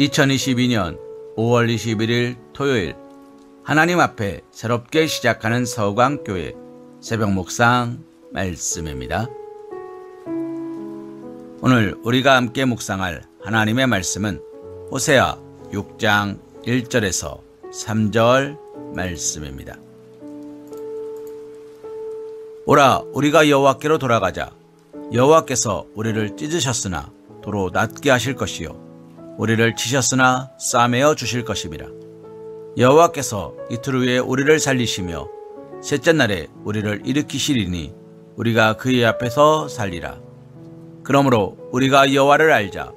2022년 5월 21일 토요일 하나님 앞에 새롭게 시작하는 서강교회 새벽 묵상 말씀입니다. 오늘 우리가 함께 묵상할 하나님의 말씀은 호세아 6장 1절에서 3절 말씀입니다. 오라, 우리가 여호와께로 돌아가자. 여호와께서 우리를 찢으셨으나 도로 낫게 하실 것이요 우리를 치셨으나 싸매어 주실 것임이라. 여호와께서 이틀 후에 우리를 살리시며 셋째 날에 우리를 일으키시리니 우리가 그의 앞에서 살리라. 그러므로 우리가 여호와를 알자.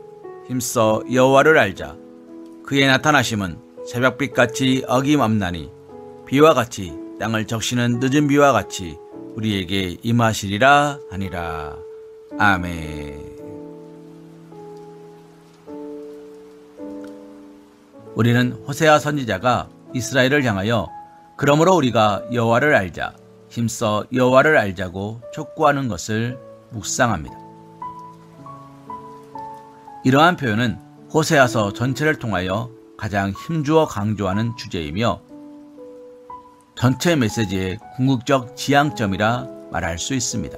힘써 여호와를 알자. 그의 나타나심은 새벽빛같이 어김없나니 비와 같이 땅을 적시는 늦은 비와 같이 우리에게 임하시리라 하니라. 아멘. 우리는 호세아 선지자가 이스라엘을 향하여 그러므로 우리가 여호와를 알자, 힘써 여호와를 알자고 촉구하는 것을 묵상합니다. 이러한 표현은 호세아서 전체를 통하여 가장 힘주어 강조하는 주제이며 전체 메시지의 궁극적 지향점이라 말할 수 있습니다.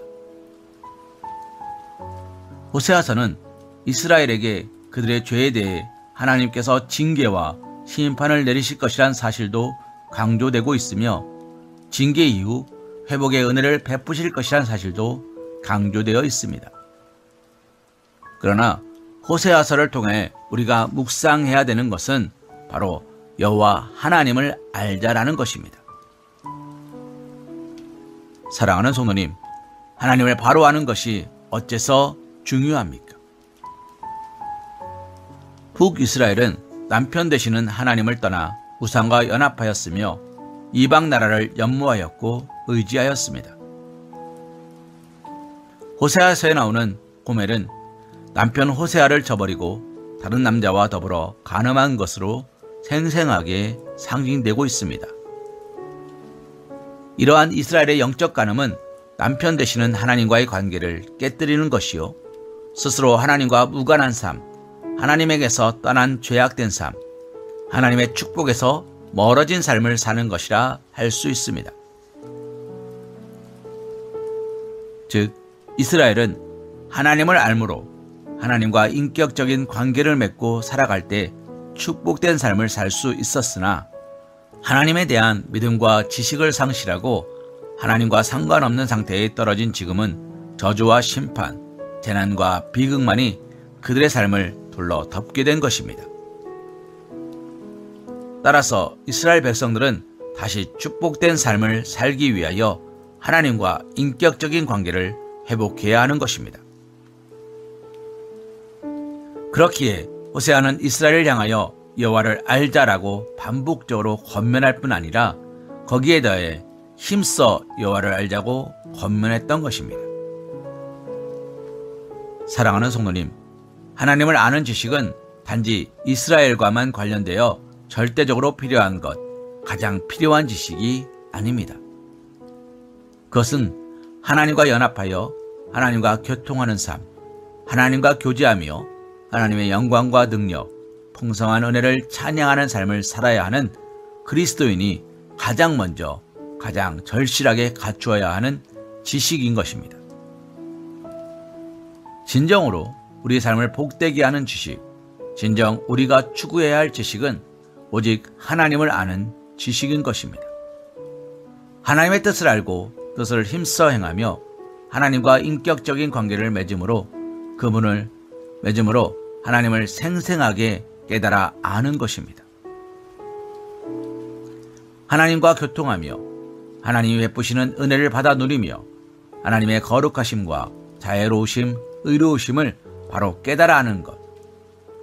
호세아서는 이스라엘에게 그들의 죄에 대해 하나님께서 징계와 심판을 내리실 것이란 사실도 강조되고 있으며 징계 이후 회복의 은혜를 베푸실 것이란 사실도 강조되어 있습니다. 그러나 호세아서를 통해 우리가 묵상해야 되는 것은 바로 여호와 하나님을 알자라는 것입니다. 사랑하는 성도님, 하나님을 바로 아는 것이 어째서 중요합니까? 북이스라엘은 남편 되시는 하나님을 떠나 우상과 연합하였으며 이방 나라를 연모하였고 의지하였습니다. 호세아서에 나오는 고멜은 남편 호세아를 저버리고 다른 남자와 더불어 간음한 것으로 생생하게 상징되고 있습니다. 이러한 이스라엘의 영적 간음은 남편 되시는 하나님과의 관계를 깨뜨리는 것이요, 스스로 하나님과 무관한 삶, 하나님에게서 떠난 죄악된 삶, 하나님의 축복에서 멀어진 삶을 사는 것이라 할 수 있습니다. 즉, 이스라엘은 하나님을 알므로 하나님과 인격적인 관계를 맺고 살아갈 때 축복된 삶을 살 수 있었으나 하나님에 대한 믿음과 지식을 상실하고 하나님과 상관없는 상태에 떨어진 지금은 저주와 심판, 재난과 비극만이 그들의 삶을 둘러 덮게 된 것입니다. 따라서 이스라엘 백성들은 다시 축복된 삶을 살기 위하여 하나님과 인격적인 관계를 회복해야 하는 것입니다. 그렇기에 호세아는 이스라엘을 향하여 여호와를 알자라고 반복적으로 권면할 뿐 아니라 거기에 더해 힘써 여호와를 알자고 권면했던 것입니다. 사랑하는 성도님, 하나님을 아는 지식은 단지 이스라엘과만 관련되어 절대적으로 필요한 것, 가장 필요한 지식이 아닙니다. 그것은 하나님과 연합하여 하나님과 교통하는 삶, 하나님과 교제하며 하나님의 영광과 능력, 풍성한 은혜를 찬양하는 삶을 살아야 하는 그리스도인이 가장 먼저, 가장 절실하게 갖추어야 하는 지식인 것입니다. 진정으로 우리의 삶을 복되게 하는 지식, 진정 우리가 추구해야 할 지식은 오직 하나님을 아는 지식인 것입니다. 하나님의 뜻을 알고 뜻을 힘써 행하며 하나님과 인격적인 관계를 맺음으로 하나님을 생생하게 깨달아 아는 것입니다. 하나님과 교통하며 하나님이 베푸시는 은혜를 받아 누리며 하나님의 거룩하심과 자애로우심, 의로우심을 바로 깨달아 아는 것,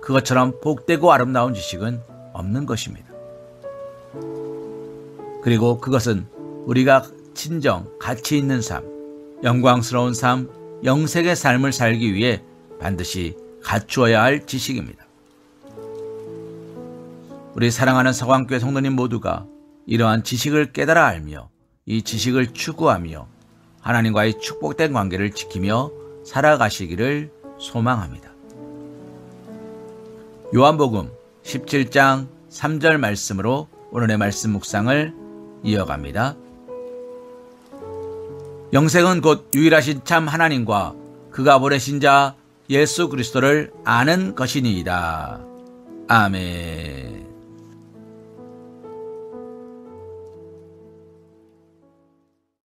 그것처럼 복되고 아름다운 지식은 없는 것입니다. 그리고 그것은 우리가 진정 가치 있는 삶, 영광스러운 삶, 영생의 삶을 살기 위해 반드시 갖추어야 할 지식입니다. 우리 사랑하는 서강교회 성도님 모두가 이러한 지식을 깨달아 알며 이 지식을 추구하며 하나님과의 축복된 관계를 지키며 살아가시기를 소망합니다. 요한복음 17장 3절 말씀으로 오늘의 말씀 묵상을 이어갑니다. 영생은 곧 유일하신 참 하나님과 그가 보내신 자 예수 그리스도를 아는 것이니이다. 아멘.